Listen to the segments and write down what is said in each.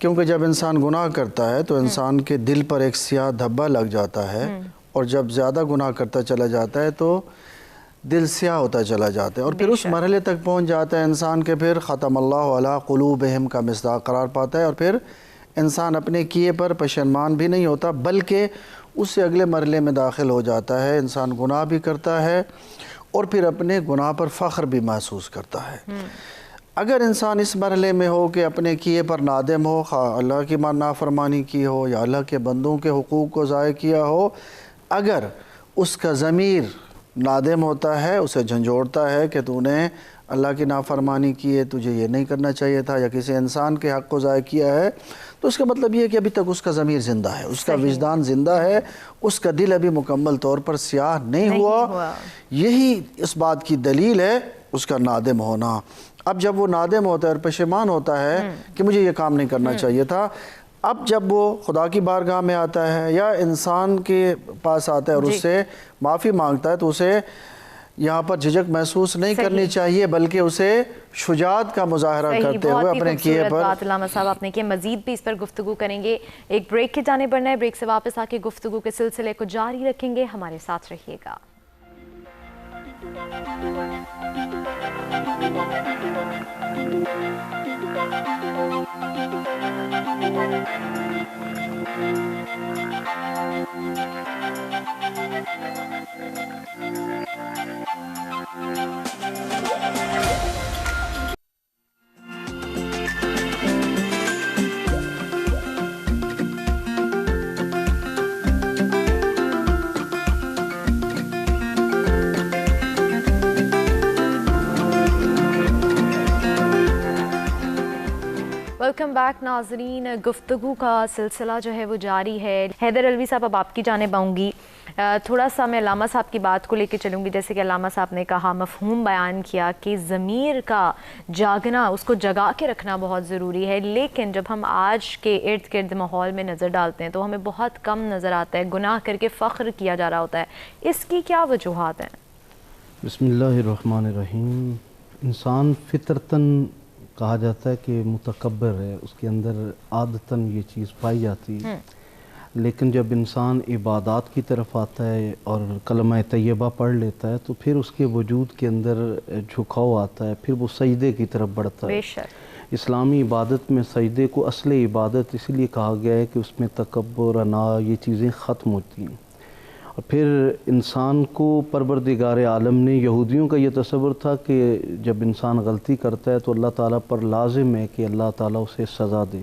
کیونکہ جب انسان گناہ کرتا ہے تو انسان کے دل پر ایک سیاہ دھبا لگ جاتا ہے، اور جب زیادہ گناہ کرتا چلا جاتا ہے تو دل سیاہ ہوتا چلا جاتا ہے، اور پھر اس مرحلے تک پہنچ جاتا ہے انسان کے پھر ختم اللہ علی قلوبہم کا مصداق قرار پاتا ہے، اور پھر انسان اپنے کیے پر پشیمان بھی نہیں ہوتا، بلکہ اس سے اگلے مرحلے میں داخل ہو جاتا ہے، انسان گناہ بھی کرتا ہے اور پھر اپنے گناہ پر فخر بھی محسوس کرتا ہے۔ اگر انسان اس مرحلے میں ہو کہ اپنے کیے پر نادم ہو، خواہ اللہ کی نافرمانی کی ہو یا اللہ کے بندوں کے حقوق کو ضائع کیا ہو، اگر اس کا ضمیر نادم ہوتا ہے، اسے جھنجھوڑتا ہے کہ تو نے اللہ کی نافرمانی کی ہے، تجھے یہ نہیں کرنا چاہیے تھا، یا کسی انسان کے حق کو ضائع کیا ہے، تو اس کا مطلب یہ ہے کہ ابھی تک اس کا ضمیر زندہ ہے، اس کا وجدان زندہ ہے، اس کا دل ابھی مکمل طور پر سیاہ نہیں ہوا۔ یہی اس بات کی دلیل ہے اس کا نادم ہونا۔ اب جب وہ نادم ہوتا ہے اور پشیمان ہوتا ہے کہ مجھے یہ کام نہیں کرنا چاہیے تھا، اب جب وہ خدا کی بارگاہ میں آتا ہے یا انسان کے پاس آتا ہے اور اس سے معافی مانگتا ہے، تو اسے یہاں پر جھجک محسوس نہیں کرنی چاہیے، بلکہ اسے شجاعت کا مظاہرہ کرتے ہوئے اپنے کیے پر۔ بات علامہ صاحب آپ نے کی، مزید بھی اس پر گفتگو کریں گے، ایک بریک کی جانب بڑھنا ہے، بریک سے واپس آ کے گفتگو کے سلسلے کو جاری رکھیں گے، ہمارے ساتھ رہیے گا۔ ویلکم بیک ناظرین، گفتگو کا سلسلہ جو ہے وہ جاری ہے۔ حیدر علوی صاحب، اب آپ کی جانب آؤں گی، تھوڑا سا میں علامہ صاحب کی بات کو لے کے چلوں گی۔ جیسے کہ علامہ صاحب نے کہا، مفہوم بیان کیا کہ ضمیر کا جاگنا، اس کو جگا کے رکھنا بہت ضروری ہے، لیکن جب ہم آج کے ارد گرد ماحول میں نظر ڈالتے ہیں تو ہمیں بہت کم نظر آتا ہے، گناہ کر کے فخر کیا جا رہا ہوتا ہے۔ اس کی کیا وجوہات ہیں؟ بسم اللہ الرحمن الرحیم۔ انسان فطرتاً کہا جاتا ہے کہ متکبر ہے، اس کے اندر عادتاً یہ چیز پائی جاتی ہے، لیکن جب انسان عبادات کی طرف آتا ہے اور کلمہ طیبہ پڑھ لیتا ہے تو پھر اس کے وجود کے اندر جھکاؤ آتا ہے، پھر وہ سجدے کی طرف بڑھتا ہے۔ اسلامی عبادت میں سجدے کو اصل عبادت اس لیے کہا گیا ہے کہ اس میں تکبر، انا، یہ چیزیں ختم ہوتی ہیں، اور پھر انسان کو پروردگار عالم نے، یہودیوں کا یہ تصور تھا کہ جب انسان غلطی کرتا ہے تو اللہ تعالیٰ پر لازم ہے کہ اللہ تعالیٰ اسے سزا دے،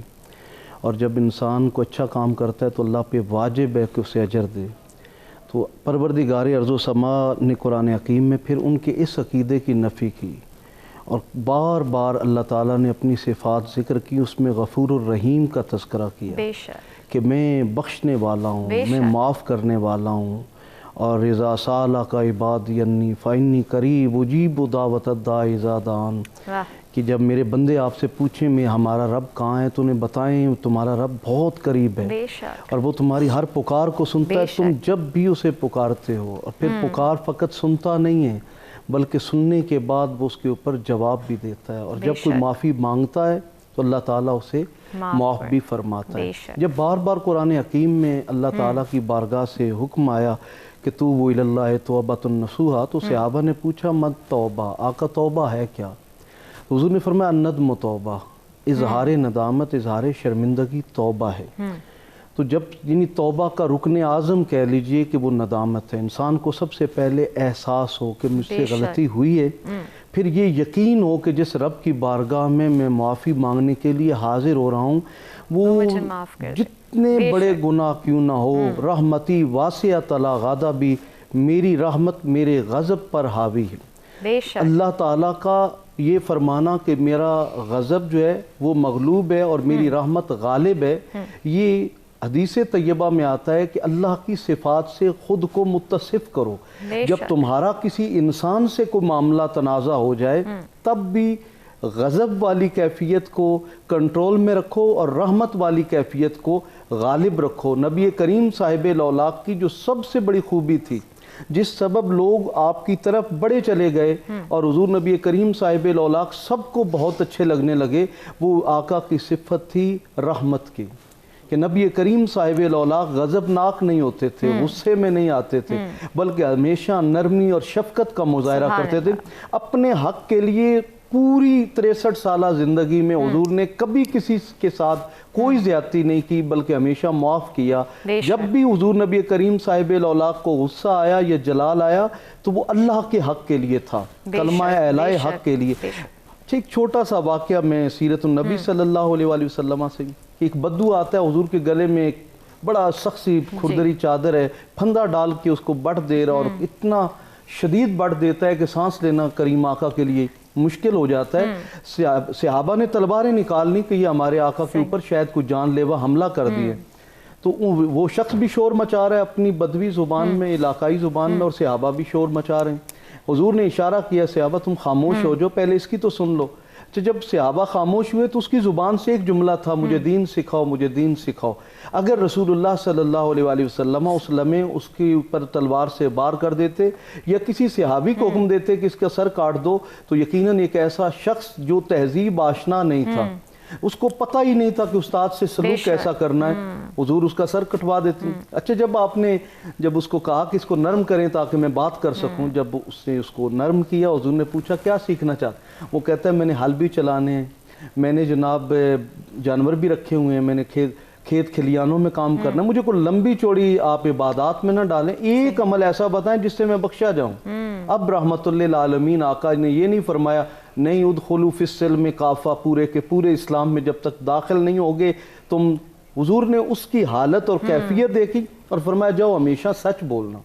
اور جب انسان کو اچھا کام کرتا ہے تو اللہ پہ واجب ہے کہ اسے اجر دے۔ تو پروردگار ارض و سما نے قرآن حکیم میں پھر ان کے اس عقیدے کی نفی کی، اور بار بار اللہ تعالیٰ نے اپنی صفات ذکر کی، اس میں غفور الرحیم کا تذکرہ کیا کہ میں بخشنے والا ہوں، میں معاف کرنے والا ہوں، اور اذا سالک عبادی انی فانی قریب اجیب دعوت الداعی اذا دعان، کہ جب میرے بندے آپ سے پوچھیں میں ہمارا رب کہاں ہے تو انہیں بتائیں تمہارا رب بہت قریب ہے، اور وہ تمہاری ہر پکار کو سنتا ہے، تم جب بھی اسے پکارتے ہو۔ اور پھر پکار فقط سنتا نہیں ہے بلکہ سننے کے بعد وہ اس کے اوپر جواب بھی دیتا ہے، اور جب کوئی معافی مانگتا ہے تو اللہ تعالیٰ اسے معاف بھی فرماتا ہے۔ جب بار بار قرآن حکیم میں اللہ تعالیٰ کی بارگاہ سے حکم آیا کہ توبوا الی اللہ توبۃ نصوحا، تو صحابہ نے پوچھا مد توبہ، آقا توبہ ہے کیا؟ حضور نے فرمایا الندم توبہ، اظہار ندامت، اظہار شرمندگی توبہ ہے۔ تو جب یعنی توبہ کا رکن اعظم کہہ لیجئے کہ وہ ندامت ہے، انسان کو سب سے پہلے احساس ہو کہ مجھ سے غلطی ہوئی ہے، پھر یہ یقین ہو کہ جس رب کی بارگاہ میں میں معافی مانگنے کے لیے حاضر ہو رہا ہوں وہ جتنے بڑے گناہ کیوں نہ ہو، رحمتی واسعۃ لا غضبی، میری رحمت میرے غضب پر حاوی ہے۔ اللہ تعالیٰ کا یہ فرمانا کہ میرا غضب جو ہے وہ مغلوب ہے اور میری رحمت غالب ہے، یہ حدیث طیبہ میں آتا ہے کہ اللہ کی صفات سے خود کو متصف کرو۔ جب تمہارا کسی انسان سے کوئی معاملہ تنازع ہو جائے تب بھی غضب والی کیفیت کو کنٹرول میں رکھو اور رحمت والی کیفیت کو غالب رکھو۔ نبی کریم صاحب لولاق کی جو سب سے بڑی خوبی تھی جس سبب لوگ آپ کی طرف بڑے چلے گئے اور حضور نبی کریم صاحب الاولاق سب کو بہت اچھے لگنے لگے، وہ آقا کی صفت تھی رحمت کی، کہ نبی کریم صاحب الاولاق غضبناک نہیں ہوتے تھے، غصے میں نہیں آتے تھے، بلکہ ہمیشہ نرمی اور شفقت کا مظاہرہ کرتے تھے۔ اپنے حق کے لیے پوری 63 سالہ زندگی میں حضور نے کبھی کسی کے ساتھ کوئی زیادتی نہیں کی، بلکہ ہمیشہ معاف کیا۔ جب بھی حضور نبی کریم صاحب الاولاق کو غصہ آیا یا جلال آیا تو وہ اللہ کے حق کے لیے تھا، کلمہ اعلائے حق کے لیے۔ ایک چھوٹا سا واقعہ میں سیرت النبی صلی اللہ علیہ وآلہ وسلم سے، کہ ایک بدو آتا ہے حضور کے گلے میں ایک بڑا سخت سی کھردری چادر ہے، پھندا ڈال کے اس کو بٹ دے رہا، اور اتنا شدید بٹ دیتا ہے کہ سانس لینا کریم آقا کے لیے مشکل ہو جاتا ہے۔ صحابہ نے تلواریں نکالنی کہ یہ ہمارے آقا کے اوپر شاید کوئی جان لیوا حملہ کر دیے، تو وہ شخص بھی شور مچا رہا ہے اپنی بدوی زبان میں، علاقائی زبان میں، اور صحابہ بھی شور مچا رہے ہیں۔ حضور نے اشارہ کیا، صحابہ تم خاموش ہو جو، پہلے اس کی تو سن لو۔ جب صحابہ خاموش ہوئے تو اس کی زبان سے ایک جملہ تھا، مجھے دین سکھاؤ، مجھے دین سکھاؤ۔ اگر رسول اللہ صلی اللہ علیہ وآلہ وسلم اس لمحے اس کے اوپر تلوار سے بار کر دیتے یا کسی صحابی کو حکم دیتے کہ اس کا سر کاٹ دو، تو یقیناً ایک ایسا شخص جو تہذیب آشنا نہیں تھا، اس کو پتہ ہی نہیں تھا کہ استاد سے سلوک کیسا کرنا ہے، حضور اس کا سر کٹوا دیتے۔ اچھا، جب اس کو کہا کہ اس کو نرم کریں تاکہ میں بات کر سکوں، جب اس نے اس کو نرم کیا، حضور نے پوچھا کیا سیکھنا چاہتا؟ وہ کہتا ہے میں نے ہل بھی چلانے ہیں، میں نے جناب جانور بھی رکھے ہوئے ہیں، میں نے کھیت کھلیانوں میں کام کرنا ہے، مجھے کوئی لمبی چوڑی آپ عبادات میں نہ ڈالیں، ایک عمل ایسا بتائیں جس سے میں بخشا جاؤں۔ اب رحمت للعالمین آقا نے یہ نہیں فرمایا نہیں ادخلوا فی السلم کافہ، پورے کے پورے اسلام میں جب تک داخل نہیں ہوگے تم، حضور نے اس کی حالت اور کیفیت دیکھی اور فرمایا جاؤ ہمیشہ سچ بولنا۔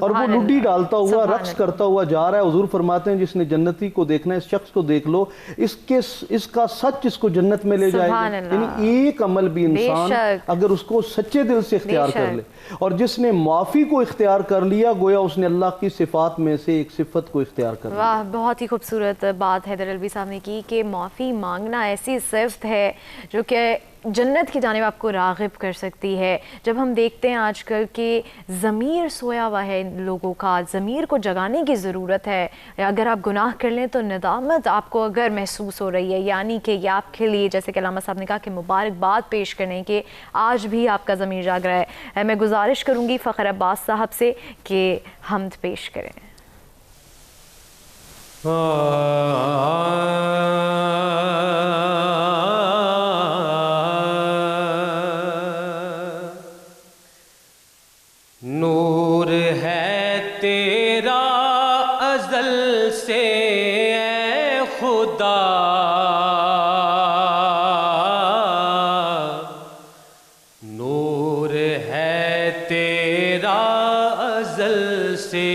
اور وہ لڈی ڈالتا ہوا رقص کرتا ہوا جا رہا ہے، حضور فرماتے ہیں جس نے جنتی کو دیکھنا ہے اس شخص کو دیکھ لو، اس کا سچ اس کو جنت میں لے جائے گا۔ یعنی ایک عمل بھی انسان اگر اس کو سچے دل سے اختیار کر لے، اور جس نے معافی کو اختیار کر لیا گویا اس نے اللہ کی صفات میں سے ایک صفت کو اختیار کر لیا۔ واہ، بہت ہی خوبصورت بات حیدر علوی صاحب نے کی کہ معافی مانگنا ایسی صفت ہے جو کہ جنت کی جانب آپ کو راغب کر سکتی ہے۔ جب ہم دیکھتے ہیں آج کل کہ ضمیر سویا ہوا ہے لوگوں کا، ضمیر کو جگانے کی ضرورت ہے۔ اگر آپ گناہ کر لیں تو ندامت آپ کو اگر محسوس ہو رہی ہے، یعنی کہ یہ آپ کے لیے، جیسے کہ علامہ صاحب نے کہا کہ مبارکباد پیش کرنے کہ آج بھی آپ کا ضمیر جاگ رہا ہے۔ میں گزارش کروں گی فخر عباس صاحب سے کہ حمد پیش کریں۔ نور ہے تیرا ازل سے اے خدا، نور ہے تیرا ازل سے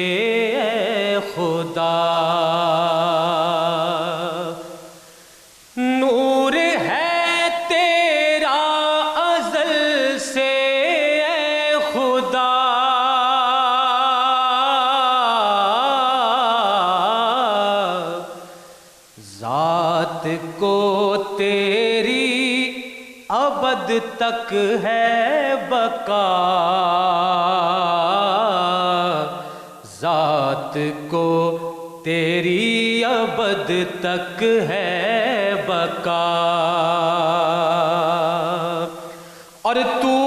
اے خدا، نور ہے تیرا ازل سے اے خدا، ذات کو تیری ابد تک ہے بقا، ذات کو تیری ابد تک ہے بقا، اور تو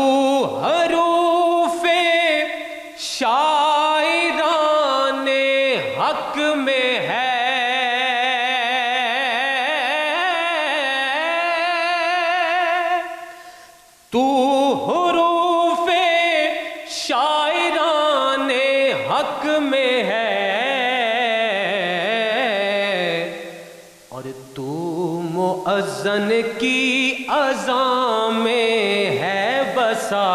حروف شاعران حق میں ہے، تو حروف شاعران حق میں ہے، اور تو مؤذن کی اذان میں ہے بسا،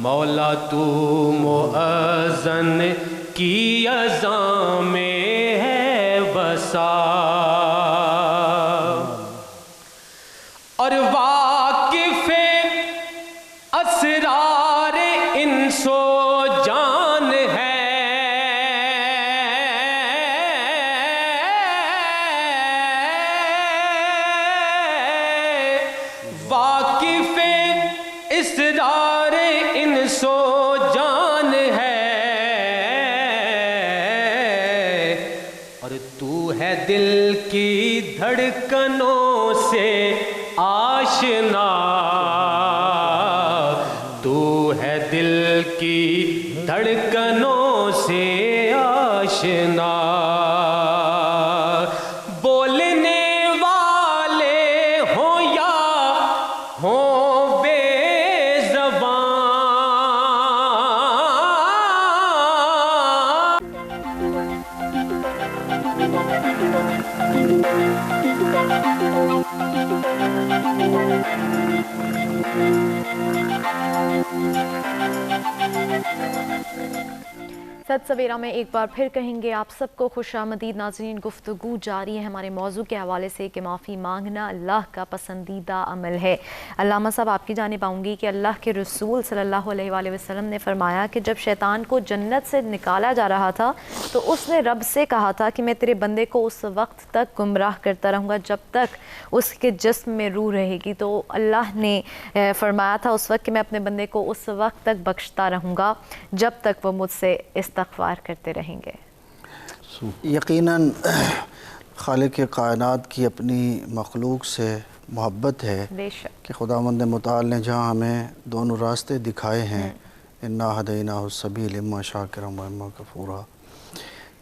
مولا تو مؤذن کی اذان میں ہے بسا، اور واقف اسرار انس و جان ہے، واقف اسرار انس و جان اور تو ہے دل کی دھڑکنوں سے آشنا، تو ہے دل کی دھڑکنوں سے آشنا، بولنے والے ہوں یا ہوں بے زبان۔ سچ سویرا میں ایک بار پھر کہیں گے آپ سب کو خوش آمدید ناظرین۔ گفتگو جاری ہے ہمارے موضوع کے حوالے سے کہ معافی مانگنا اللہ کا پسندیدہ عمل ہے۔ علامہ صاحب آپ کی جانب آؤں گی کہ اللہ کے رسول صلی اللہ علیہ وآلہ وسلم نے فرمایا کہ جب شیطان کو جنت سے نکالا جا رہا تھا تو اس نے رب سے کہا تھا کہ میں تیرے بندے کو اس وقت تک گمراہ کرتا رہوں گا جب تک اس کے جسم میں روح رہے گی، تو اللہ نے فرمایا تھا اس وقت کہ میں اپنے بندے کو اس وقت تک بخشتا رہوں گا جب تک وہ مجھ سے استغفار کرتے رہیں گے۔ یقیناً خالق کائنات کی اپنی مخلوق سے محبت ہے بے شک کہ خداوند متعال نے جہاں ہمیں دونوں راستے دکھائے ہیں، انا ہدیناہ السبیل اما شاکرا و اما کفورا،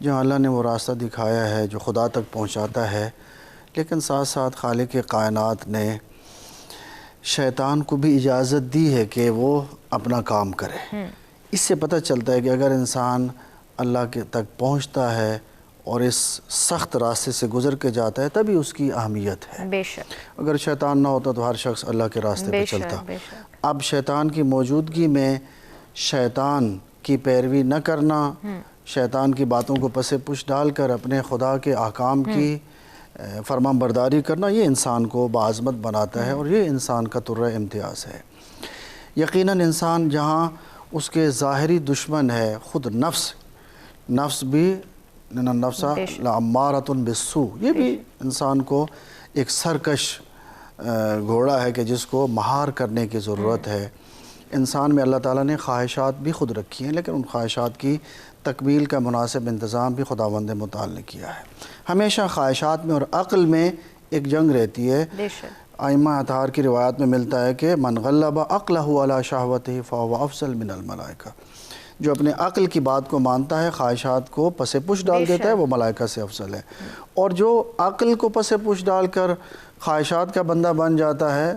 جہاں اللہ نے وہ راستہ دکھایا ہے جو خدا تک پہنچاتا ہے، لیکن ساتھ ساتھ خالق کائنات نے شیطان کو بھی اجازت دی ہے کہ وہ اپنا کام کرے۔ اس سے پتہ چلتا ہے کہ اگر انسان اللہ کے تک پہنچتا ہے اور اس سخت راستے سے گزر کے جاتا ہے تبھی اس کی اہمیت ہے۔ بے شک اگر شیطان نہ ہوتا تو ہر شخص اللہ کے راستے پہ چلتا۔ بے شک اب شیطان کی موجودگی میں شیطان کی پیروی نہ کرنا، شیطان کی باتوں کو پس پش ڈال کر اپنے خدا کے احکام کی فرمان برداری کرنا، یہ انسان کو باعظمت بناتا ہے اور یہ انسان کا طرہ امتیاز ہے۔ یقیناً انسان جہاں اس کے ظاہری دشمن ہے خود نفس بھی نفس لامارۃ بالسوء، یہ بھی انسان کو ایک سرکش گھوڑا ہے کہ جس کو مہار کرنے کی ضرورت ہے۔ انسان میں اللہ تعالیٰ نے خواہشات بھی خود رکھی ہیں، لیکن ان خواہشات کی تکمیل کا مناسب انتظام بھی خداوند متعال نے کیا ہے۔ ہمیشہ خواہشات میں اور عقل میں ایک جنگ رہتی ہے۔ بے شک ائمہ اطہار کی روایت میں ملتا ہے کہ من غلب عقلہ علی شہوتہ فہو افضل من الملائکہ، جو اپنے عقل کی بات کو مانتا ہے، خواہشات کو پس پش ڈال دیتا ہے، وہ ملائکہ سے افضل ہے، اور جو عقل کو پس پش ڈال کر خواہشات کا بندہ بن جاتا ہے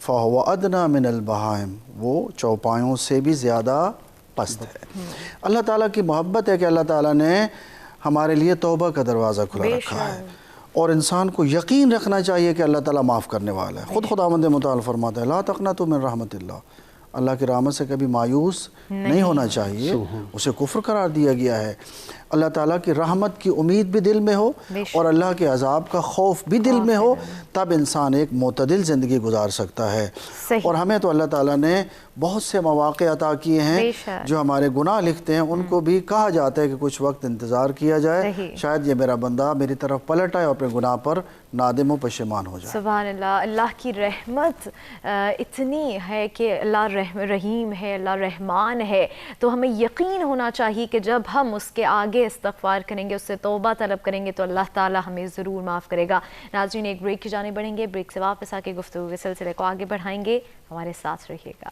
فہو ادنی من البہائم، وہ چوپایوں سے بھی زیادہ پست ہے۔ اللہ تعالیٰ کی محبت ہے کہ اللہ تعالیٰ نے ہمارے لیے توبہ کا دروازہ کھلا رکھا ہے، اور انسان کو یقین رکھنا چاہیے کہ اللہ تعالیٰ معاف کرنے والا ہے۔ خود خداوند متعال فرماتا ہے لا تقنطوا من رحمت اللہ کی رحمت سے کبھی مایوس نہیں ہونا چاہیے، اسے کفر قرار دیا گیا ہے۔ اللہ تعالیٰ کی رحمت کی امید بھی دل میں ہو اور اللہ کے عذاب کا خوف بھی دل میں ہو، تب انسان ایک معتدل زندگی گزار سکتا ہے۔ اور ہمیں تو اللہ تعالیٰ نے بہت سے مواقع عطا کیے ہیں جو ہمارے گناہ لکھتے ہیں، ان کو بھی کہا جاتا ہے کہ کچھ وقت انتظار کیا جائے، شاید یہ میرا بندہ میری طرف پلٹ آئے اور اپنے گناہ پر نادم و پشیمان ہو جائے۔ سبحان اللہ، اللہ کی رحمت اتنی ہے کہ اللہ رحیم ہے، اللہ رحمان ہے، تو ہمیں یقین ہونا چاہیے کہ جب ہم اس کے آگے استغفار کریں گے، اس سے توبہ طلب کریں گے تو اللہ تعالیٰ ہمیں ضرور معاف کرے گا۔ ناظرین ایک بریک کی جانب بڑھیں گے، بریک سے واپس آ کے گفتگو کے سلسلے کو آگے بڑھائیں گے، ہمارے ساتھ رہیے گا۔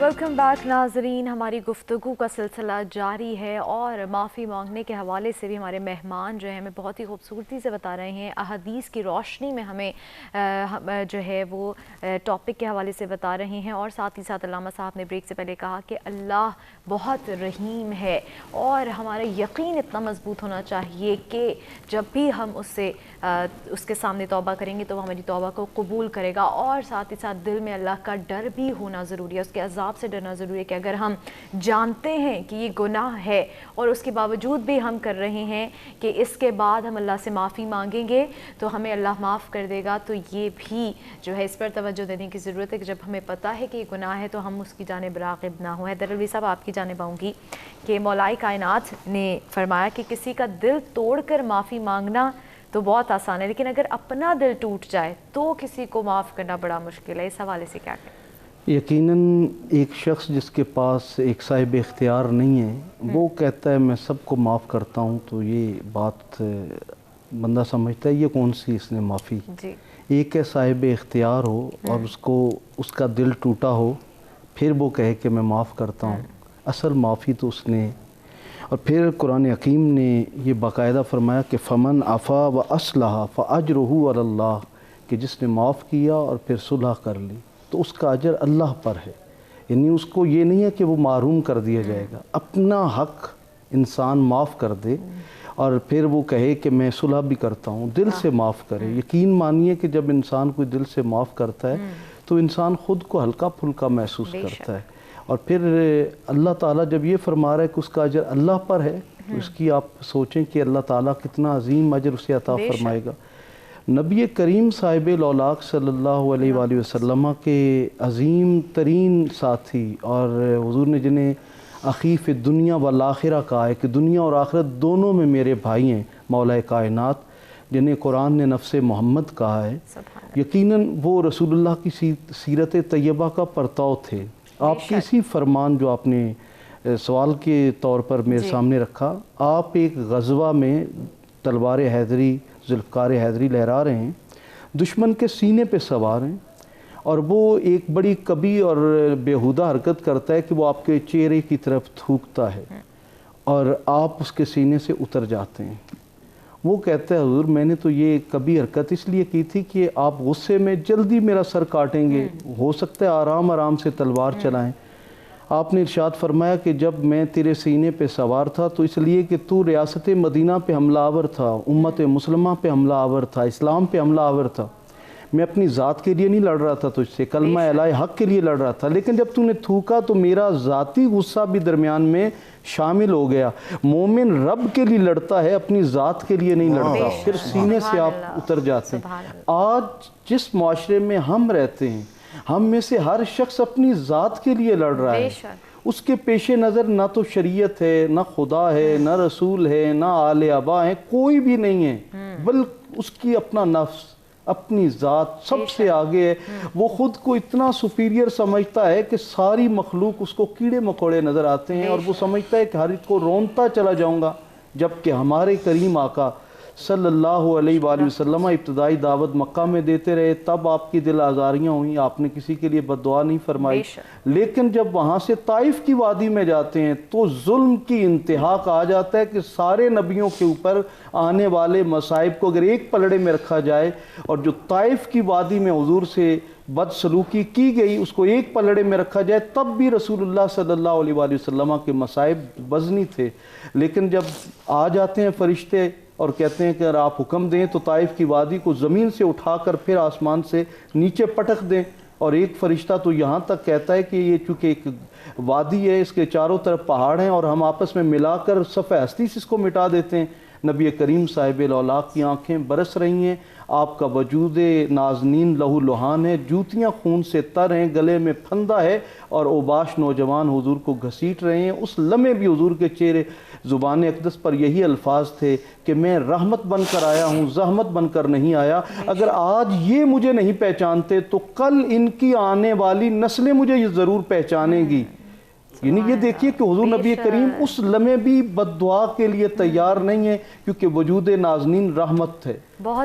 ویلکم بیک ناظرین، ہماری گفتگو کا سلسلہ جاری ہے اور معافی مانگنے کے حوالے سے بھی ہمارے مہمان جو ہیں ہمیں بہت ہی خوبصورتی سے بتا رہے ہیں، احادیث کی روشنی میں ہمیں جو ہے وہ ٹاپک کے حوالے سے بتا رہے ہیں، اور ساتھ ہی ساتھ علامہ صاحب نے بریک سے پہلے کہا کہ اللہ بہت رحیم ہے اور ہمارا یقین اتنا مضبوط ہونا چاہیے کہ جب بھی ہم اس کے سامنے توبہ کریں گے تو وہ ہماری توبہ کو قبول کرے گا، اور ساتھ ہی ساتھ دل میں اللہ کا ڈر بھی ہونا ضروری ہے، اس کے عذاب سے ڈرنا کرنا ضروری ہے کہ اگر ہم جانتے ہیں کہ یہ گناہ ہے اور اس کے باوجود بھی ہم کر رہے ہیں کہ اس کے بعد ہم اللہ سے معافی مانگیں گے تو ہمیں اللہ معاف کر دے گا، تو یہ بھی جو ہے اس پر توجہ دینے کی ضرورت ہے کہ جب ہمیں پتہ ہے کہ یہ گناہ ہے تو ہم اس کی جانب راغب نہ ہوں۔ حیدر علوی صاحب، آپ کی جانب آؤں گی کہ مولا کائنات نے فرمایا کہ کسی کا دل توڑ کر معافی مانگنا تو بہت آسان ہے، لیکن اگر اپنا دل ٹوٹ جائے تو کسی کو معاف کرنا بڑا مشکل ہے، اس حوالے سے کیا کہیں؟ یقیناً ایک شخص جس کے پاس ایک صاحب اختیار نہیں ہے وہ کہتا ہے میں سب کو معاف کرتا ہوں، تو یہ بات بندہ سمجھتا ہے یہ کون سی اس نے معافی۔ جی، ایک ہے صاحب اختیار ہو اور اس کو اس کا دل ٹوٹا ہو پھر وہ کہے کہ میں معاف کرتا ہوں، اصل معافی تو اس نے۔ اور پھر قرآن حکیم نے یہ باقاعدہ فرمایا کہ فمن عفا و اصلح فاجرہ علی اللہ، کہ جس نے معاف کیا اور پھر صلح کر لی تو اس کا اجر اللہ پر ہے، یعنی اس کو یہ نہیں ہے کہ وہ محروم کر دیا جائے گا۔ اپنا حق انسان معاف کر دے اور پھر وہ کہے کہ میں صلح بھی کرتا ہوں، دل سے معاف کرے۔ یقین مانیے کہ جب انسان کوئی دل سے معاف کرتا ہے تو انسان خود کو ہلکا پھلکا محسوس کرتا ہے، اور پھر اللہ تعالیٰ جب یہ فرما رہا ہے کہ اس کا اجر اللہ پر ہے تو اس کی آپ سوچیں کہ اللہ تعالیٰ کتنا عظیم اجر اسے عطا فرمائے گا۔ نبی کریم صاحب الاولاق صلی اللہ علیہ وآلہ وسلم کے عظیم ترین ساتھی، اور حضور نے جنہیں اخی فی الدنیا والآخرہ کہا ہے کہ دنیا اور آخرت دونوں میں میرے بھائی ہیں، مولا کائنات، جنہیں قرآن نے نفس محمد کہا ہے، یقیناً وہ رسول اللہ کی سیرت طیبہ کا پرتاؤ تھے۔ آپ کے اسی فرمان جو آپ نے سوال کے طور پر میرے سامنے رکھا، آپ ایک غزوہ میں تلوار حیدری، ذوالفقار حیدری لہرا رہے ہیں، دشمن کے سینے پہ سوار ہیں، اور وہ ایک بڑی کبھی اور بیہودہ حرکت کرتا ہے کہ وہ آپ کے چہرے کی طرف تھوکتا ہے اور آپ اس کے سینے سے اتر جاتے ہیں۔ وہ کہتا ہے حضور میں نے تو یہ کبھی حرکت اس لیے کی تھی کہ آپ غصے میں جلدی میرا سر کاٹیں گے، ہو سکتا ہے آرام آرام سے تلوار چلائیں۔ آپ نے ارشاد فرمایا کہ جب میں تیرے سینے پہ سوار تھا تو اس لیے کہ تو ریاست مدینہ پہ حملہ آور تھا، امت مسلمہ پہ حملہ آور تھا، اسلام پہ حملہ آور تھا۔ میں اپنی ذات کے لیے نہیں لڑ رہا تھا تجھ سے، کلمہ الہ حق کے لیے لڑ رہا تھا، لیکن جب تو نے تھوکا تو میرا ذاتی غصہ بھی درمیان میں شامل ہو گیا۔ مومن رب کے لیے لڑتا ہے، اپنی ذات کے لیے نہیں لڑتا، پھر سینے سے آپ اتر جاتے ہیں۔ آج جس معاشرے میں ہم رہتے ہیں، ہم میں سے ہر شخص اپنی ذات کے لیے لڑ رہا ہے، اس کے پیش نظر نہ تو شریعت ہے، نہ خدا ہے، نہ رسول ہے، نہ آل آبا ہے، کوئی بھی نہیں ہے، بلکہ اس کی اپنا نفس، اپنی ذات سب سے آگے ہے۔ وہ خود کو اتنا سپیریئر سمجھتا ہے کہ ساری مخلوق اس کو کیڑے مکوڑے نظر آتے ہیں، اور وہ سمجھتا ہے کہ ہر ایک کو رونتا چلا جاؤں گا، جبکہ ہمارے کریم آقا صلی اللہ علیہ وآلہ وسلم ابتدائی دعوت مکہ میں دیتے رہے، تب آپ کی دل آزاریاں ہوئیں، آپ نے کسی کے لیے بد دعا نہیں فرمائی، لیکن جب وہاں سے طائف کی وادی میں جاتے ہیں تو ظلم کی انتہا کہا جاتا ہے کہ سارے نبیوں کے اوپر آنے والے مصائب کو اگر ایک پلڑے میں رکھا جائے اور جو طائف کی وادی میں حضور سے بد سلوکی کی گئی اس کو ایک پلڑے میں رکھا جائے، تب بھی رسول اللہ صلی اللہ علیہ وآلہ وسلم کے مصائب وزنی تھے۔ لیکن جب آ جاتے ہیں فرشتے اور کہتے ہیں کہ اگر آپ حکم دیں تو طائف کی وادی کو زمین سے اٹھا کر پھر آسمان سے نیچے پٹک دیں، اور ایک فرشتہ تو یہاں تک کہتا ہے کہ یہ چونکہ ایک وادی ہے، اس کے چاروں طرف پہاڑ ہیں اور ہم آپس میں ملا کر صفحہ ہستی سے اس کو مٹا دیتے ہیں۔ نبی کریم صاحب الاولاق کی آنکھیں برس رہی ہیں، آپ کا وجود نازنین لہو لہان ہے، جوتیاں خون سے تر ہیں، گلے میں پھندا ہے، اور اوباش نوجوان حضور کو گھسیٹ رہے ہیں۔ اس لمحے بھی حضور کے چہرے زبان اقدس پر یہی الفاظ تھے کہ میں رحمت بن کر آیا ہوں، زحمت بن کر نہیں آیا۔ اگر آج یہ مجھے نہیں پہچانتے تو کل ان کی آنے والی نسلیں مجھے یہ ضرور پہچانیں گی۔ یعنی یہ دیکھیے کہ حضور نبی کریم اس لمحے بھی بد دعا کے لیے تیار نہیں ہے، کیونکہ وجود نازنین رحمت ہے۔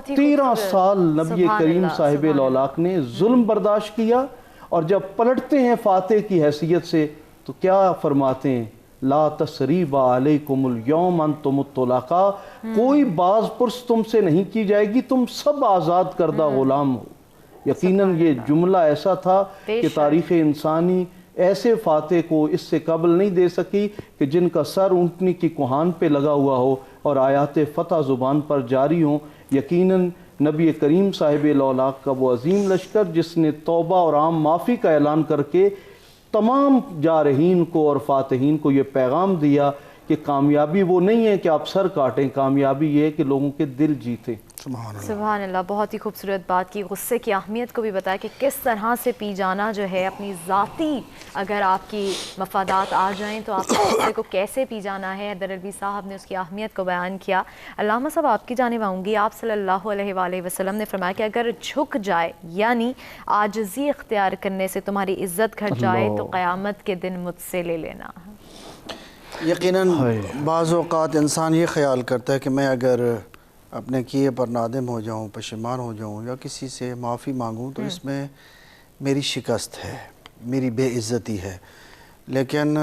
13 سال نبی کریم صاحب الاولاق نے ظلم برداشت کیا، اور جب پلٹتے ہیں فاتح کی حیثیت سے تو کیا فرماتے ہیں؟ لا تثریب علیکم اليوم انتم الطلقاء، کوئی باز پرس تم سے نہیں کی جائے گی، تم سب آزاد کردہ غلام ہو۔ یقیناً یہ جملہ ایسا تھا کہ تاریخ انسانی ایسے فاتح کو اس سے قبل نہیں دے سکی کہ جن کا سر اونٹنی کی کوہان پہ لگا ہوا ہو اور آیات فتح زبان پر جاری ہوں۔ یقیناً نبی کریم صاحب الاولاق کا وہ عظیم لشکر جس نے توبہ اور عام معافی کا اعلان کر کے تمام جارحین کو اور فاتحین کو یہ پیغام دیا کہ کامیابی وہ نہیں ہے کہ آپ سر کاٹیں، کامیابی یہ ہے کہ لوگوں کے دل جیتیں۔ سبحان اللہ، بہت ہی خوبصورت بات کی، غصے کی اہمیت کو بھی بتایا کہ کس طرح سے پی جانا جو ہے اپنی ذاتی اگر آپ کی مفادات آ جائیں تو آپ غصے کو کیسے پی جانا ہے۔ حیدر علوی صاحب نے اس کی اہمیت کو بیان کیا۔ علامہ صاحب آپ کی جانب آؤں گی، آپ صلی اللہ علیہ وآلہ وسلم نے فرمایا کہ اگر جھک جائے یعنی عاجزی اختیار کرنے سے تمہاری عزت گھٹ جائے تو قیامت کے دن مجھ سے لے لینا۔ یقیناً بعض اوقات انسان یہ خیال کرتا ہے کہ میں اگر اپنے کیے پر نادم ہو جاؤں، پشیمان ہو جاؤں یا کسی سے معافی مانگوں تو اس میں میری شکست ہے، میری بے عزتی ہے، لیکن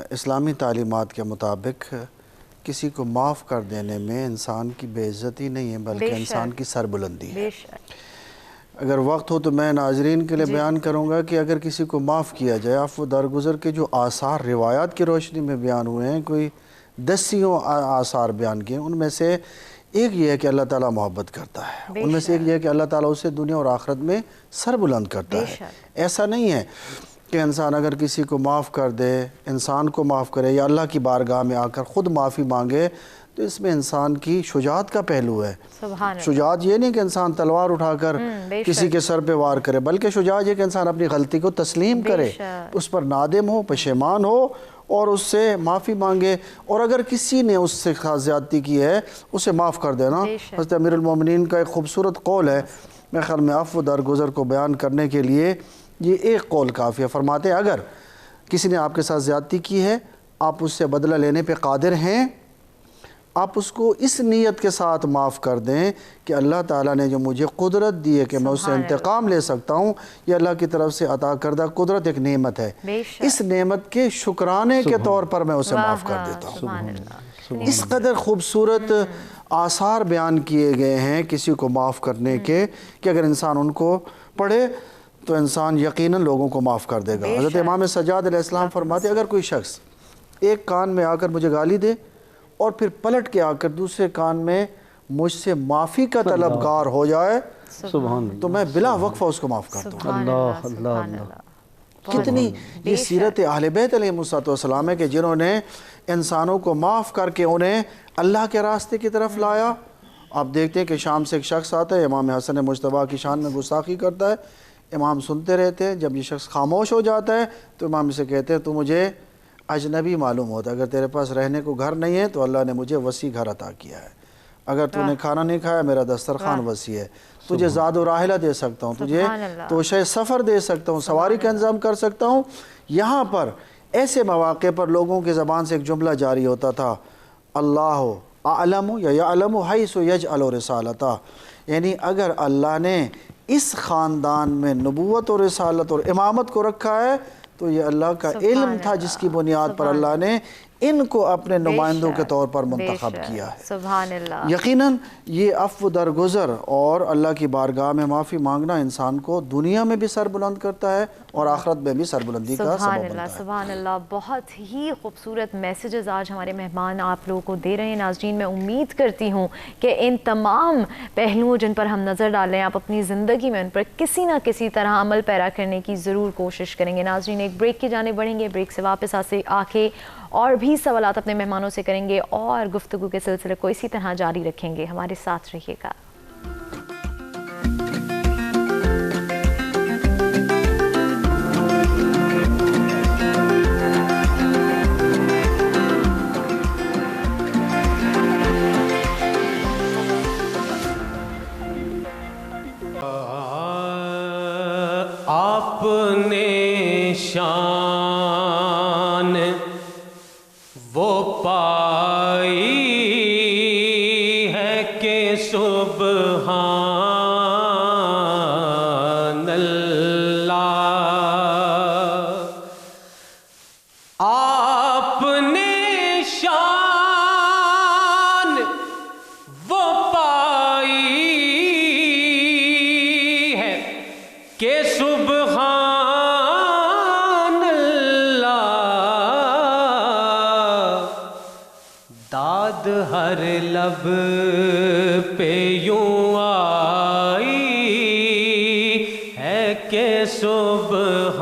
اسلامی تعلیمات کے مطابق کسی کو معاف کر دینے میں انسان کی بے عزتی نہیں ہے بلکہ انسان کی سربلندی ہے۔ اگر وقت ہو تو میں ناظرین کے لیے بیان کروں گا کہ اگر کسی کو معاف کیا جائے، عفو درگزر کے جو آثار روایات کی روشنی میں بیان ہوئے ہیں، کوئی 10 آثار بیان کیے، ان میں سے ایک یہ ہے کہ اللہ تعالیٰ محبت کرتا ہے، ان میں سے ایک یہ ہے کہ اللہ تعالیٰ اسے دنیا اور آخرت میں سر بلند کرتا ہے۔ ایسا نہیں ہے کہ انسان اگر کسی کو معاف کر دے، انسان کو معاف کرے یا اللہ کی بارگاہ میں آ کر خود معافی مانگے، تو اس میں انسان کی شجاعت کا پہلو ہے۔ شجاعت یہ نہیں کہ انسان تلوار اٹھا کر کسی کے سر پہ وار کرے، بلکہ شجاعت یہ کہ انسان اپنی غلطی کو تسلیم کرے، اس پر نادم ہو، پشیمان ہو اور اس سے معافی مانگے، اور اگر کسی نے اس سے زیادتی کی ہے اسے معاف کر دینا۔ حضرت امیر المومنین کا ایک خوبصورت قول ہے، میرے خیال میں عفو درگزر کو بیان کرنے کے لیے یہ ایک قول کافی ہے۔ فرماتے ہیں اگر کسی نے آپ کے ساتھ زیادتی کی ہے، آپ اس سے بدلہ لینے پہ قادر ہیں، آپ اس کو اس نیت کے ساتھ معاف کر دیں کہ اللہ تعالیٰ نے جو مجھے قدرت دی ہے کہ میں اس سے انتقام لے سکتا ہوں، یہ اللہ کی طرف سے عطا کردہ قدرت ایک نعمت ہے، اس نعمت کے شکرانے کے طور پر میں اسے معاف کر دیتا ہوں۔ اس قدر خوبصورت آثار بیان کیے گئے ہیں کسی کو معاف کرنے کے کہ اگر انسان ان کو پڑھے تو انسان یقیناً لوگوں کو معاف کر دے گا۔ حضرت امام سجاد علیہ السلام فرماتے اگر کوئی شخص ایک کان میں آ کر مجھے گالی دے اور پھر پلٹ کے آ کر دوسرے کان میں مجھ سے معافی کا طلبگار ہو جائے تو میں بلا وقفہ اس کو معاف کر دوں۔ اللہ اللہ اللہ، کتنی یہ سیرت اہل بیت علیہ السلام ہے کہ جنہوں نے انسانوں کو معاف کر کے انہیں اللہ کے راستے کی طرف لایا۔ آپ دیکھتے ہیں کہ شام سے ایک شخص آتا ہے، امام حسن مجتبیٰ کی شان میں گستاخی کرتا ہے، امام سنتے رہتے ہیں، جب یہ شخص خاموش ہو جاتا ہے تو امام سے کہتے ہیں تو مجھے اجنبی معلوم ہوتا ہے، اگر تیرے پاس رہنے کو گھر نہیں ہے تو اللہ نے مجھے وسیع گھر عطا کیا ہے، اگر تو نے کھانا نہیں کھایا میرا دسترخوان وسیع ہے، تجھے زاد و راحلہ دے سکتا ہوں، تجھے توشہ سفر دے سکتا ہوں، سواری کا انتظام کر سکتا ہوں۔ یہاں پر ایسے مواقع پر لوگوں کی زبان سے ایک جملہ جاری ہوتا تھا، اللہ اعلم یا یعلم حیث یجعل رسالتہ، یعنی اگر اللہ نے اس خاندان میں نبوت اور رسالت اور امامت کو رکھا ہے تو یہ اللہ کا علم تھا جس کی بنیاد پر اللہ نے ان کو اپنے نمائندوں کے طور پر منتخب کیا ہے۔ سبحان اللہ۔ یقیناً یہ عفو درگزر اور اللہ کی بارگاہ میں معافی مانگنا انسان کو دنیا میں بھی سر بلند کرتا ہے اور آخرت میں بھی سربلندی کا سبب بنتا ہے۔ سبحان اللہ، بہت ہی خوبصورت میسیجز آج ہمارے مہمان آپ لوگوں کو دے رہے ہیں۔ ناظرین، میں امید کرتی ہوں کہ ان تمام پہلوؤں جن پر ہم نظر ڈالیں آپ اپنی زندگی میں ان پر کسی نہ کسی طرح عمل پیرا کرنے کی ضرور کوشش کریں گے۔ ناظرین، ایک بریک کی جانب بڑھیں گے، بریک سے واپس آ کے اور بھی سوالات اپنے مہمانوں سے کریں گے اور گفتگو کے سلسلے کو اسی طرح جاری رکھیں گے۔ ہمارے ساتھ رہیے گا۔ آپ نے شان وہ پائی ہے کہ سبحان اللہ، آپ نے شان وہ پائی ہے کہ سبحان اللہ، داد ہر لب پہ یوں آئی ہے کہ سبحان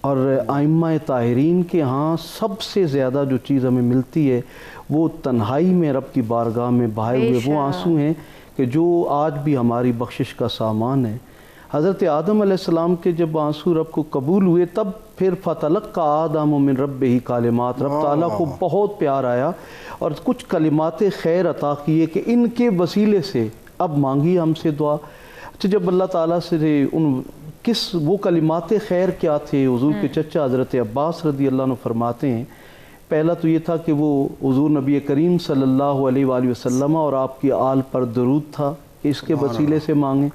اور ائمہ طاہرین کے ہاں سب سے زیادہ جو چیز ہمیں ملتی ہے وہ تنہائی میں رب کی بارگاہ میں بہائے ہوئے وہ آنسو ہیں کہ جو آج بھی ہماری بخشش کا سامان ہے۔ حضرت آدم علیہ السلام کے جب آنسو رب کو قبول ہوئے تب پھر فَتَلَقَّى آدَمُ مِن رَبِّهِ کلمات، رب تعالیٰ کو بہت پیار آیا اور کچھ کلمات خیر عطا کیے کہ ان کے وسیلے سے اب مانگی ہم سے دعا۔ اچھا، جب اللہ تعالیٰ سے وہ کلمات خیر کیا تھے؟ حضور کے چچا حضرت عباس رضی اللہ عنہ فرماتے ہیں پہلا تو یہ تھا کہ وہ حضور نبی کریم صلی اللہ علیہ وآلہ وسلم اور آپ کی آل پر درود تھا، اس کے وسیلے سے مانگیں۔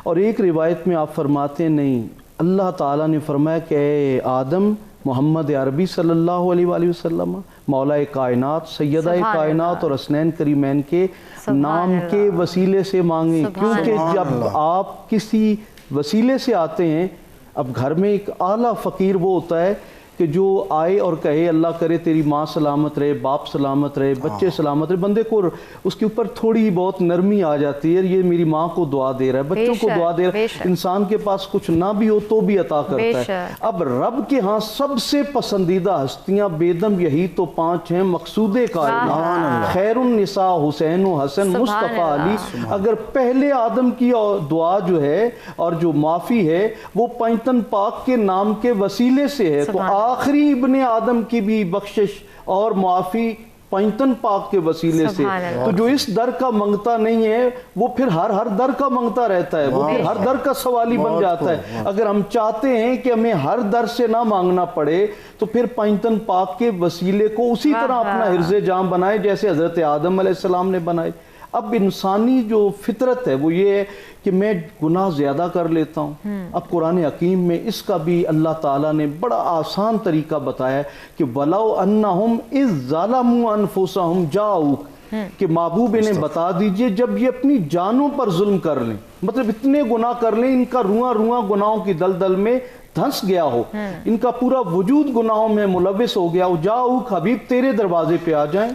اور ایک روایت میں آپ فرماتے ہیں نہیں، اللہ تعالیٰ نے فرمایا کہ اے آدم محمد عربی صلی اللہ علیہ وآلہ وسلم مولا کائنات سیدہ کائنات اور حسنین کریمین کے نام کے وسیلے سے مانگیں، کیونکہ جب آپ کسی وسیلے سے آتے ہیں، اب گھر میں ایک اعلیٰ فقیر وہ ہوتا ہے کہ جو آئے اور کہے اللہ کرے تیری ماں سلامت رہے، باپ سلامت رہے، بچے سلامت رہے، بندے کو اس کے اوپر تھوڑی بہت نرمی آ جاتی ہے، یہ میری ماں کو دعا دے رہا ہے، بچوں کو دعا دے رہا ہے۔ انسان کے پاس کچھ نہ بھی ہو تو بھی عطا کرتا ہے۔ اب رب کے ہاں سب سے پسندیدہ ہستیاں بیدم یہی تو 5 ہیں، مقصود کائنات، خیر النساء حسین و حسن مصطفیٰ علی۔ اگر پہلے آدم کی دعا جو ہے اور جو معافی ہے وہ پینتن پاک کے نام کے وسیلے سے ہے، تو آخری ابن آدم کی بھی بخشش اور معافی پینتن پاک کے وسیلے سے۔ تو جو اس در کا منگتا نہیں ہے وہ پھر ہر در کا منگتا رہتا ہے، وہ پھر ہر در کا سوالی بن جاتا ہے۔ اگر ہم چاہتے ہیں کہ ہمیں ہر در سے نہ مانگنا پڑے تو پھر پینتن پاک کے وسیلے کو اسی طرح اپنا حرز جام بنائے جیسے حضرت آدم علیہ السلام نے بنائے۔ اب انسانی جو فطرت ہے وہ یہ ہے کہ میں گناہ زیادہ کر لیتا ہوں۔ اب قرآن حکیم میں اس کا بھی اللہ تعالیٰ نے بڑا آسان طریقہ بتایا ہے کہ وَلَوْ أَنَّهُمْ إِذْ ظَلَمُوا أَنفُسَهُمْ جَاءُوكَ، کہ محبوب انہیں بتا دیجئے جب یہ اپنی جانوں پر ظلم کر لیں، مطلب اتنے گناہ کر لیں ان کا رواں گناہوں کی دلدل میں دھنس گیا ہو، ان کا پورا وجود گناہوں میں ملوث ہو گیا ہو، جاؤک حبیب تیرے دروازے پہ آ جائیں،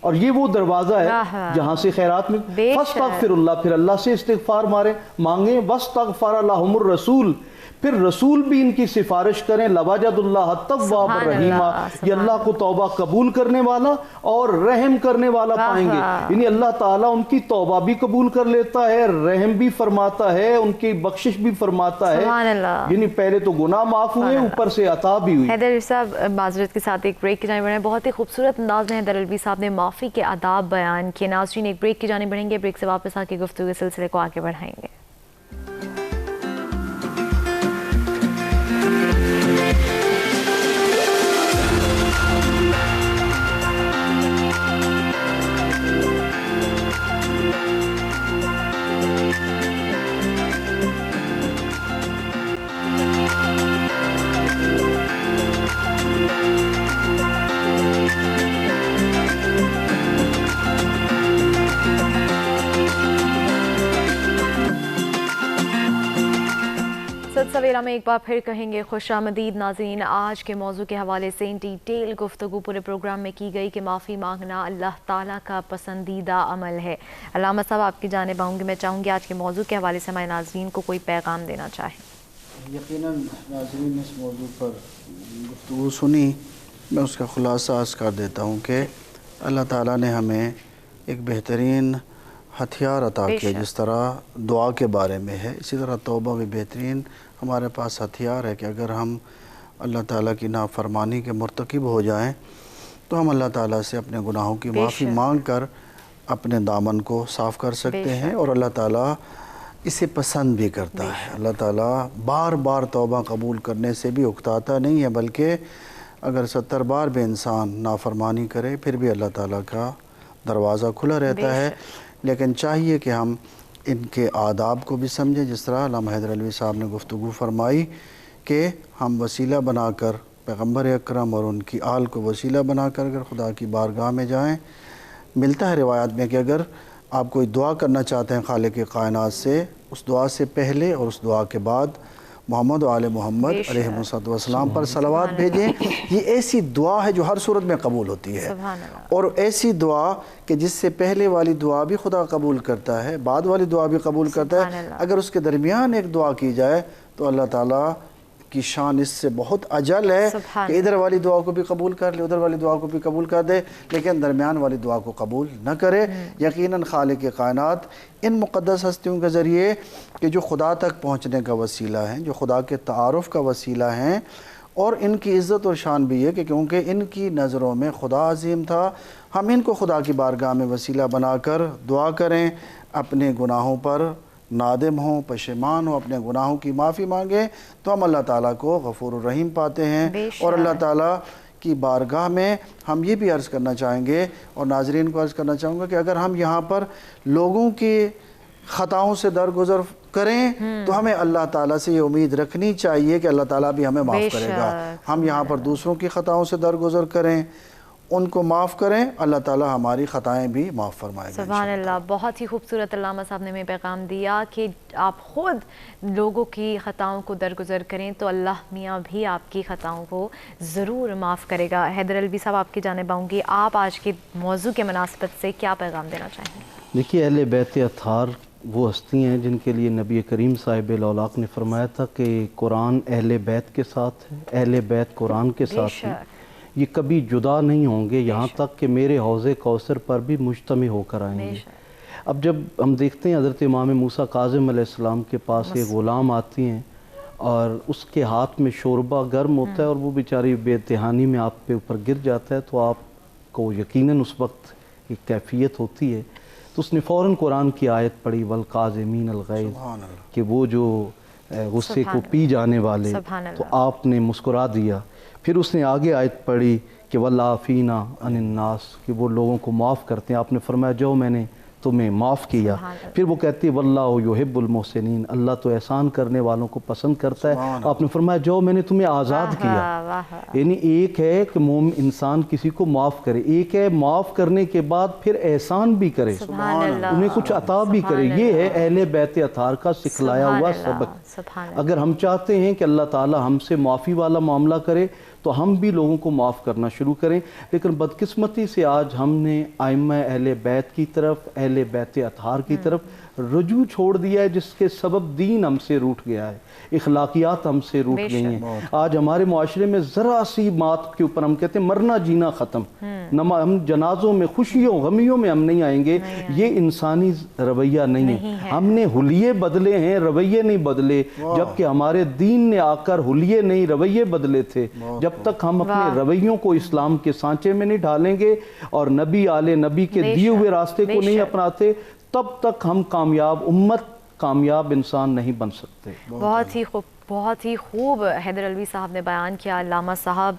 اور یہ وہ دروازہ ہے جہاں سے خیرات میں فاستغفر اللہ، پھر اللہ سے استغفار مانگیں، واستغفر لہم الرسول، پھر رسول بھی ان کی سفارش کریں، لوجد اللہ التواب الرحیم، یہ اللہ کو توبہ قبول کرنے والا اور رحم کرنے والا پائیں گے۔ یعنی اللہ تعالیٰ ان کی توبہ بھی قبول کر لیتا ہے، رحم بھی فرماتا ہے، ان کی بخشش بھی فرماتا ہے، یعنی پہلے تو گناہ معاف ہوئے اوپر سے عطا بھی ہوئی۔ حیدر صاحب معذرت کے ساتھ ایک بریک کی جانب بڑھیں، بہت ہی خوبصورت انداز میں حیدر علوی صاحب نے معافی کے آداب بیان کیے۔ ناظرین ایک بریک کی جانب بڑھیں گے، بریک سے واپس آ کے گفتگو کے سلسلے کو آگے بڑھائیں گے۔ سویرا میں ایک بار پھر کہیں گے خوش آمدید ناظرین۔ آج کے موضوع کے حوالے سے ان ڈیٹیل گفتگو پورے پروگرام میں کی گئی کہ معافی مانگنا اللہ تعالیٰ کا پسندیدہ عمل ہے۔ علامہ صاحب آپ کی جانب آؤں گی، میں چاہوں گی آج کے موضوع کے حوالے سے ہمارے ناظرین کو کوئی پیغام دینا چاہیں۔ یقیناً ناظرین نے اس موضوع پر گفتگو سنی، میں اس کا خلاصہ عرض کر دیتا ہوں کہ اللہ تعالیٰ نے ہمیں ایک بہترین ہتھیار عطا کیا، جس طرح دعا کے بارے میں ہے اسی طرح توبہ بھی بہترین ہمارے پاس ہتھیار ہے کہ اگر ہم اللہ تعالیٰ کی نافرمانی کے مرتکب ہو جائیں تو ہم اللہ تعالیٰ سے اپنے گناہوں کی معافی مانگ کر اپنے دامن کو صاف کر سکتے ہیں، اور اللہ تعالیٰ اسے پسند بھی کرتا ہے۔ اللہ تعالیٰ بار بار توبہ قبول کرنے سے بھی اکتاتا نہیں ہے، بلکہ اگر 70 بار بھی انسان نافرمانی کرے پھر بھی اللہ تعالیٰ کا دروازہ کھلا رہتا ہے۔ لیکن چاہیے کہ ہم ان کے آداب کو بھی سمجھیں، جس طرح علامہ حیدر علوی صاحب نے گفتگو فرمائی کہ ہم وسیلہ بنا کر پیغمبر اکرم اور ان کی آل کو وسیلہ بنا کر اگر خدا کی بارگاہ میں جائیں، ملتا ہے روایات میں کہ اگر آپ کوئی دعا کرنا چاہتے ہیں خالق کائنات سے، اس دعا سے پہلے اور اس دعا کے بعد محمد و آل محمد علیہ السلام پر صلوات بھیجیں۔ یہ ایسی دعا ہے جو ہر صورت میں قبول ہوتی ہے، اور ایسی دعا کہ جس سے پہلے والی دعا بھی خدا قبول کرتا ہے، بعد والی دعا بھی قبول کرتا ہے۔ اگر اس کے درمیان ایک دعا کی جائے تو اللہ تعالیٰ کی شان اس سے بہت اجل ہے کہ ادھر والی دعا کو بھی قبول کر لے، ادھر والی دعا کو بھی قبول کر دے، لیکن درمیان والی دعا کو قبول نہ کرے۔ یقیناً خالق کائنات ان مقدس ہستیوں کے ذریعے کہ جو خدا تک پہنچنے کا وسیلہ ہیں، جو خدا کے تعارف کا وسیلہ ہیں، اور ان کی عزت اور شان بھی ہے کہ کیونکہ ان کی نظروں میں خدا عظیم تھا، ہم ان کو خدا کی بارگاہ میں وسیلہ بنا کر دعا کریں، اپنے گناہوں پر نادم ہوں، پشیمان ہوں، اپنے گناہوں کی معافی مانگیں، تو ہم اللہ تعالیٰ کو غفور الرحیم پاتے ہیں۔ اور اللہ تعالیٰ کی بارگاہ میں ہم یہ بھی عرض کرنا چاہیں گے، اور ناظرین کو عرض کرنا چاہوں گا کہ اگر ہم یہاں پر لوگوں کی خطاؤں سے درگزر کریں تو ہمیں اللہ تعالیٰ سے یہ امید رکھنی چاہیے کہ اللہ تعالیٰ بھی ہمیں معاف کرے گا۔ ہم یہاں پر دوسروں کی خطاؤں سے درگزر کریں، ان کو معاف کریں، اللہ تعالیٰ ہماری خطائیں بھی معاف فرمائے گا۔ سبحان اللہ، بہت ہی خوبصورت علامہ صاحب نے ہمیں پیغام دیا کہ آپ خود لوگوں کی خطاؤں کو درگزر کریں تو اللہ میاں بھی آپ کی خطاؤں کو ضرور معاف کرے گا۔ حیدر علوی صاحب، آپ کی جانب آؤں گی، آپ آج کے موضوع کے مناسبت سے کیا پیغام دینا چاہیں گے؟ دیکھیے، اہل بیت اطہار وہ ہستی ہیں جن کے لیے نبی کریم صاحب الاولاق نے فرمایا تھا کہ قرآن اہل بیت کے ساتھ ہے، اہل بیت قرآن کے ساتھ ہیں، یہ کبھی جدا نہیں ہوں گے یہاں تک کہ میرے حوض کوثر پر بھی مجتمع ہو کر آئیں گے۔ اب جب ہم دیکھتے ہیں حضرت امام موسیٰ کاظم علیہ السلام کے پاس ایک غلام آتی ہیں اور اس کے ہاتھ میں شوربہ گرم ہوتا ہے اور وہ بیچاری بے اتحانی میں آپ پہ اوپر گر جاتا ہے، تو آپ کو یقیناً اس وقت ایک کیفیت ہوتی ہے، تو اس نے فوراً قرآن کی آیت پڑھی والقاظمین الغیظ، کہ وہ جو غصے کو پی جانے والے، تو آپ نے مسکرا دیا۔ پھر اس نے آگے آیت پڑھی کہ والعافین عن الناس، کہ وہ لوگوں کو معاف کرتے ہیں، آپ نے فرمایا جو میں نے تمہیں معاف کیا۔ پھر وہ کہتی ہے واللہ یحب المحسنین، اللہ تو احسان کرنے والوں کو پسند کرتا ہے، آپ نے فرمایا جو میں نے تمہیں آزاد کیا۔ یعنی ایک ہے کہ مومن انسان کسی کو معاف کرے، ایک ہے معاف کرنے کے بعد پھر احسان بھی کرے، انہیں کچھ عطا بھی کرے۔ یہ ہے اہل بیت اطہار کا سکھلایا ہوا سبق۔ اگر ہم چاہتے ہیں کہ اللہ تعالی ہم سے معافی والا معاملہ کرے تو ہم بھی لوگوں کو معاف کرنا شروع کریں، لیکن بدقسمتی سے آج ہم نے ائمہ اہل بیت کی طرف، اہل بیت اطہار کی طرف رجوع چھوڑ دیا ہے، جس کے سبب دین ہم سے روٹ گیا ہے، اخلاقیات ہم سے روٹ گئی ہیں۔ آج ہمارے معاشرے میں ذرا سی بات کے اوپر ہم کہتے ہیں مرنا جینا ختم، ہم جنازوں میں خوشیوں غمیوں میں ہم نہیں آئیں گے، یہ انسانی رویہ نہیں ہے۔ ہم نے حلیے بدلے ہیں، رویے نہیں بدلے، جبکہ ہمارے دین نے آ کر حلیے نہیں رویے بدلے تھے۔ جب تک ہم اپنے رویوں کو اسلام کے سانچے میں نہیں ڈالیں گے اور نبی آل نبی کے دیے ہوئے راستے کو نہیں اپناتے، تب تک ہم کامیاب امت، کامیاب انسان نہیں بن سکتے۔ بہت ہی خوب حیدر علوی صاحب نے بیان کیا۔ علامہ صاحب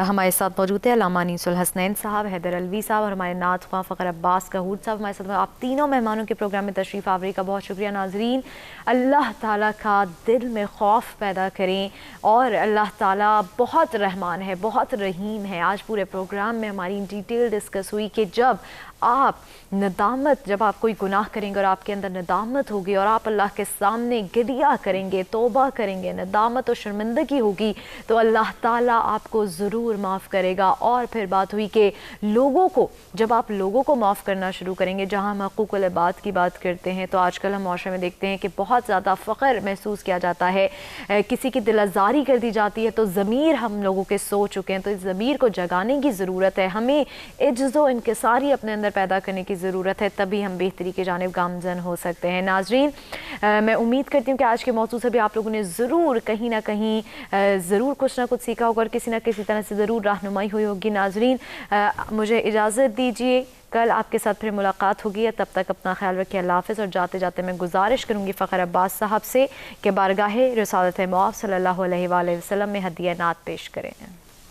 ہمارے ساتھ موجود ہیں، علامہ انیس الحسنین صاحب، حیدر علوی صاحب اور ہمارے نعت خواں فخر عباس کہور صاحب ہمارے ساتھ۔ آپ تینوں مہمانوں کے پروگرام میں تشریف آوری کا بہت شکریہ۔ ناظرین، اللہ تعالیٰ کا دل میں خوف پیدا کریں، اور اللہ تعالیٰ بہت رحمان ہے، بہت رحیم ہے۔ آج پورے پروگرام میں ہماری ڈیٹیل ڈسکس ہوئی کہ جب آپ ندامت، جب آپ کوئی گناہ کریں گے اور آپ کے اندر ندامت ہوگی اور آپ اللہ کے سامنے گریہ کریں گے، توبہ کریں گے، ندامت و شرمندگی ہوگی، تو اللہ تعالیٰ آپ کو ضرور معاف کرے گا۔ اور پھر بات ہوئی کہ لوگوں کو، جب آپ لوگوں کو معاف کرنا شروع کریں گے، جہاں ہم حقوق العباد کی بات کرتے ہیں تو آج کل ہم معاشرے میں دیکھتے ہیں کہ بہت زیادہ فخر محسوس کیا جاتا ہے، کسی کی دل آزاری کر دی جاتی ہے تو ضمیر ہم لوگوں کے سو چکے ہیں، تو اس ضمیر کو جگانے کی ضرورت ہے، ہمیں عجز و انکساری اپنے اندر پیدا کرنے کی ضرورت ہے، تبھی ہم بہتری کی جانب گامزن ہو سکتے ہیں۔ ناظرین، میں امید کرتی ہوں کہ آج کے موضوع سے بھی آپ لوگوں نے ضرور کہیں نہ کہیں ضرور کچھ نہ کچھ سیکھا ہوگا اور کسی نہ کسی طرح سے ضرور رہنمائی ہوئی ہوگی۔ ناظرین، مجھے اجازت دیجیے، کل آپ کے ساتھ پھر ملاقات ہوگی، تب تک اپنا خیال رکھیے، اللہ حافظ۔ اور جاتے جاتے میں گزارش کروں گی فخر عباس صاحب سے کہ بارگاہ رسالت مآب صلی اللہ علیہ وآلہ وسلم میں ہدیہ نعت پیش کریں۔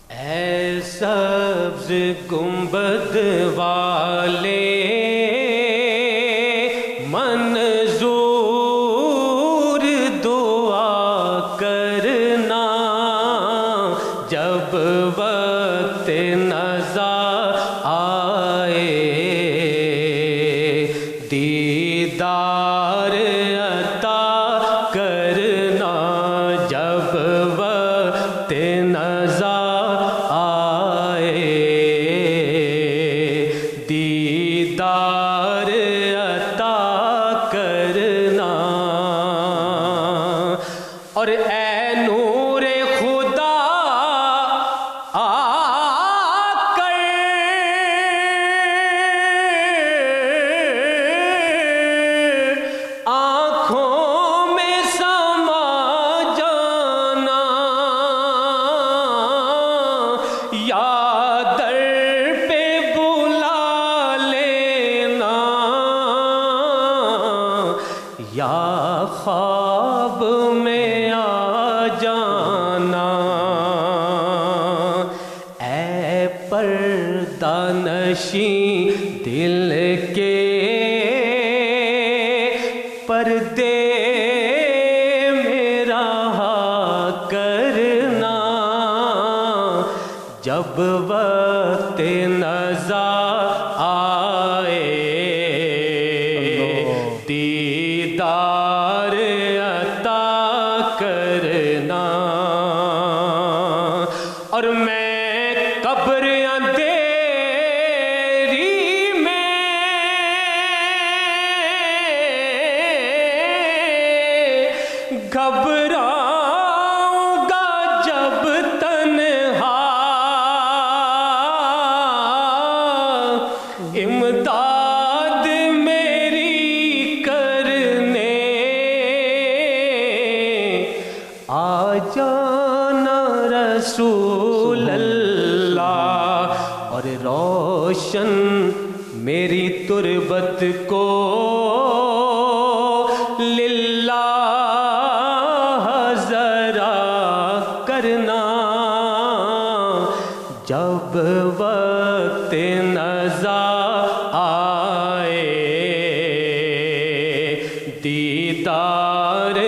اے سبز گنبد والے منظور دعا کرنا، جب وقت نظر آئے دیدار عطا کرنا، جب وقت نظر دیدار عطا کرنا۔ اور اے نور جب وقت نزا آئے دیدار عطا کرنا اور میں قبر اندھیری میں گھبراؤں گا جب تنہا امداد میری کرنے آ جانا رسول اللہ اور روشن میری تربت کو للہ ذرا کرنا جب وقت نزا آئے دیدار